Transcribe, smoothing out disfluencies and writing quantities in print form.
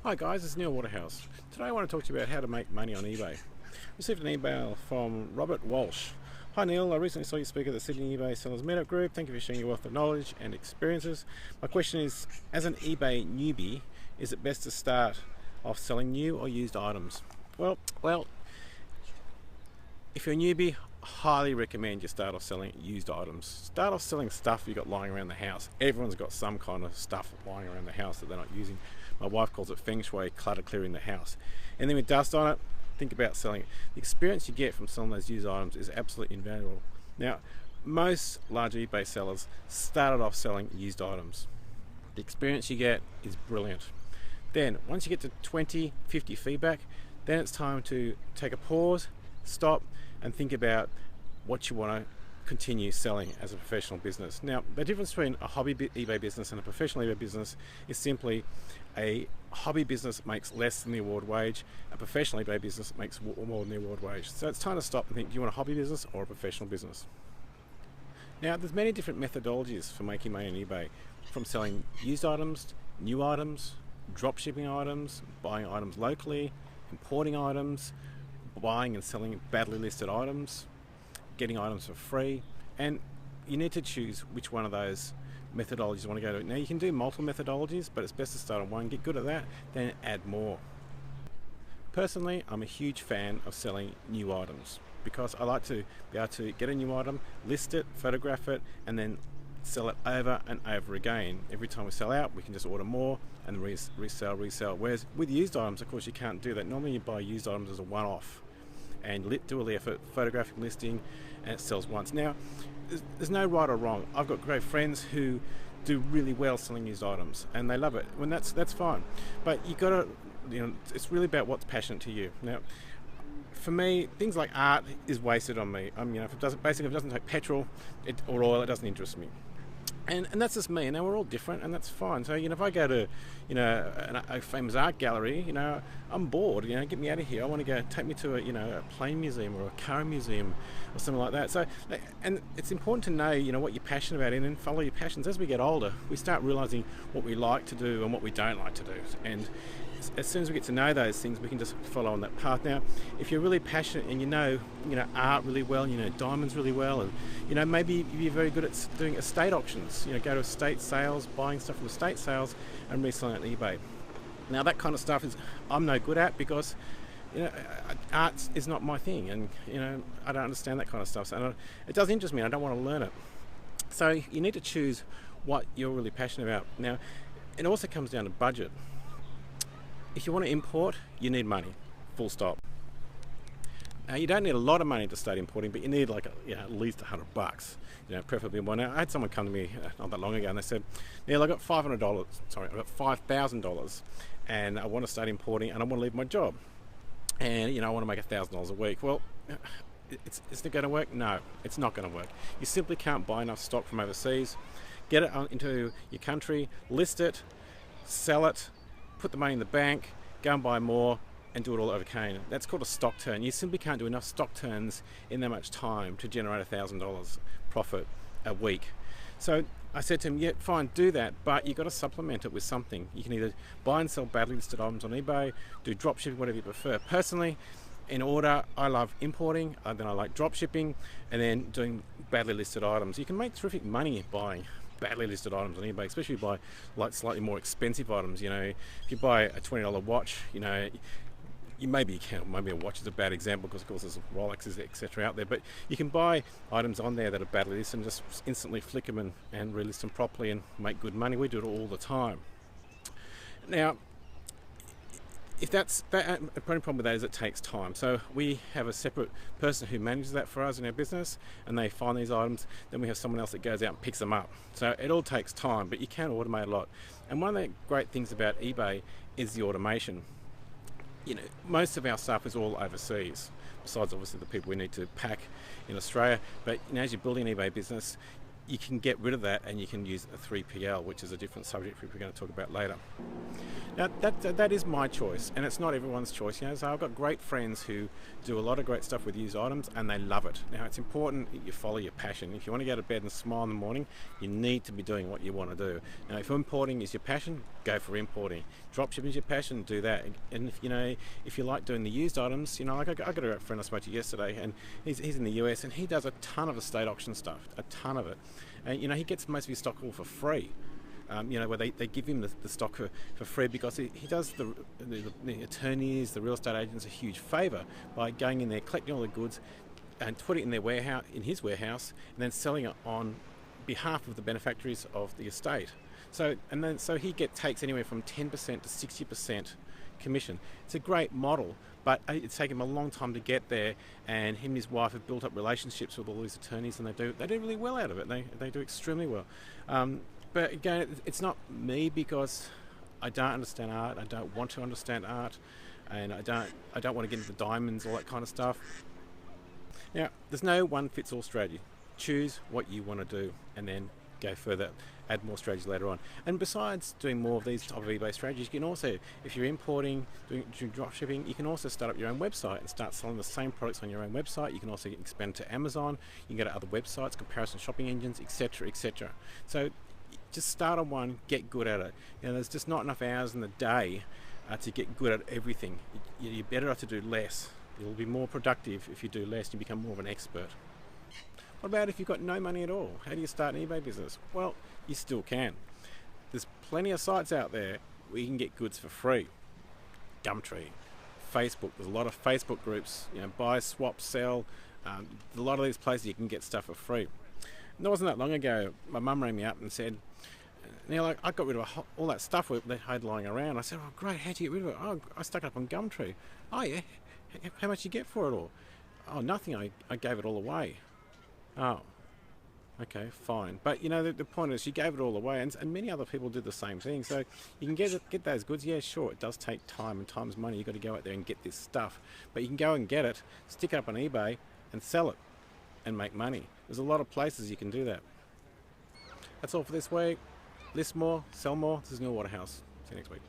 Hi guys, it's Neil Waterhouse. Today I want to talk to you about how to make money on eBay. Received an email from Robert Walsh. Hi Neil, I recently saw you speak at the Sydney eBay Sellers Meetup Group. Thank you for sharing your wealth of knowledge and experiences. My question is, as an eBay newbie, is it best to start off selling new or used items? Well, if you're a newbie, I highly recommend you start off selling used items. Start off selling stuff you got lying around the house. Everyone's got some kind of stuff lying around the house that they're not using. My wife calls it feng shui, clutter clearing the house. And then with dust on it, think about selling it. The experience you get from selling those used items is absolutely invaluable. Now, most large eBay sellers started off selling used items. The experience you get is brilliant. Then, once you get to 20, 50 feedback, then it's time to take a pause, stop, and think about what you want to continue selling as a professional business. Now, the difference between a hobby eBay business and a professional eBay business is simply a hobby business makes less than the award wage, a professional eBay business makes more than the award wage. So it's time to stop and think, do you want a hobby business or a professional business? Now, there's many different methodologies for making money on eBay, from selling used items, new items, drop shipping items, buying items locally, importing items, buying and selling badly listed items, getting items for free, and you need to choose which one of those methodologies you want to go to. Now, you can do multiple methodologies, but it's best to start on one, get good at that, then add more. Personally, I'm a huge fan of selling new items because I like to be able to get a new item, list it, photograph it, and then sell it over and over again. Every time we sell out, we can just order more and resell. Whereas with used items, of course, you can't do that. Normally you buy used items as a one-off and do the effort, photographing, listing, and it sells once. Now, there's no right or wrong. I've got great friends who do really well selling used items, and they love it. When that's fine, but you got to, it's really about what's passionate to you. Now, for me, things like art is wasted on me. If it doesn't take petrol or oil, it doesn't interest me. And that's just me. Now, we're all different, and that's fine. So, if I go to, a famous art gallery, I'm bored. Get me out of here. I want to take me to a plane museum or a car museum or something like that. So, and it's important to know, what you're passionate about and then follow your passions. As we get older, we start realizing what we like to do and what we don't like to do. And as soon as we get to know those things, we can just follow on that path. Now, if you're really passionate and you know art really well, diamonds really well, and maybe you're very good at doing estate auctions. Go to estate sales, buying stuff from estate sales, and reselling it on eBay. Now, that kind of stuff I'm no good at because art is not my thing, and I don't understand that kind of stuff. So it does interest me. I don't want to learn it. So you need to choose what you're really passionate about. Now, it also comes down to budget. If you want to import, you need money, full stop. Now, you don't need a lot of money to start importing, but you need at least $100, preferably more. Now, I had someone come to me not that long ago and they said, Neil, I got $5,000, and I want to start importing and I want to leave my job. And, I want to make $1,000 a week. Well, is it going to work? No, it's not going to work. You simply can't buy enough stock from overseas, get it into your country, list it, sell it, put the money in the bank, go and buy more, and do it all over again. That's called a stock turn. You simply can't do enough stock turns in that much time to generate $1,000 profit a week. So I said to him, yeah, fine, do that, but you've got to supplement it with something. You can either buy and sell badly listed items on eBay, do drop shipping, whatever you prefer. Personally, in order, I love importing, then I like drop shipping, and then doing badly listed items. You can make terrific money buying badly listed items on eBay, especially if you buy slightly more expensive items. If you buy a $20 watch, maybe a watch is a bad example because of course there's Rolexes, etc. out there, but you can buy items on there that are badly listed and just instantly flick them and relist them properly and make good money. We do it all the time. Now, if that's that, the only problem with that is it takes time. So we have a separate person who manages that for us in our business, and they find these items. Then we have someone else that goes out and picks them up. So it all takes time, but you can automate a lot. And one of the great things about eBay is the automation. Most of our stuff is all overseas, besides obviously the people we need to pack in Australia. But as you're building an eBay business, you can get rid of that and you can use a 3PL, which is a different subject we're going to talk about later. Now, that is my choice, and it's not everyone's choice. So I've got great friends who do a lot of great stuff with used items, and they love it. Now, it's important that you follow your passion. If you want to go to bed and smile in the morning, you need to be doing what you want to do. Now, if importing is your passion, go go for importing. Dropshipping is your passion, do that. And if you like doing the used items, like I got a friend I spoke to yesterday, and he's in the US, and he does a ton of estate auction stuff, a ton of it. And he gets most of his stock all for free. Where they give him the stock for free, because he does the attorneys, the real estate agents a huge favour by going in there, collecting all the goods, and putting it in their warehouse, in his warehouse, and then selling it on behalf of the beneficiaries of the estate. So he takes anywhere from 10% to 60% commission. It's a great model, but it's taken him a long time to get there. And him and his wife have built up relationships with all these attorneys, and they do really well out of it. They do extremely well. But again, it's not me, because I don't understand art. I don't want to understand art, and I don't want to get into the diamonds, all that kind of stuff. Now, there's no one-fits-all strategy. Choose what you want to do, and then go further, add more strategies later on. And besides doing more of these type of eBay strategies, you can also, if you're importing, doing drop shipping, you can also start up your own website and start selling the same products on your own website. You can also expand to Amazon. You can go to other websites, comparison shopping engines, etc., etc. So just start on one, get good at it. There's just not enough hours in the day to get good at everything. You're better off to do less. You'll be more productive if you do less. You become more of an expert. What about if you've got no money at all? How do you start an eBay business? Well, you still can. There's plenty of sites out there where you can get goods for free. Gumtree, Facebook. There's a lot of Facebook groups. Buy, swap, sell. A lot of these places you can get stuff for free. And it wasn't that long ago, my mum rang me up and said, "Neil, I got rid of all that stuff they had lying around." I said, "Oh, great, how'd you get rid of it?" "Oh, I stuck it up on Gumtree." "Oh, yeah? How much did you get for it all?" "Oh, nothing, I gave it all away." "Oh, okay, fine." But the point is, you gave it all away, and many other people did the same thing. So you can get those goods. Yeah, sure, it does take time, and time's money. You've got to go out there and get this stuff. But you can go and get it, stick it up on eBay, and sell it, and make money. There's a lot of places you can do that. That's all for this week. List more, sell more. This is Neil Waterhouse. See you next week.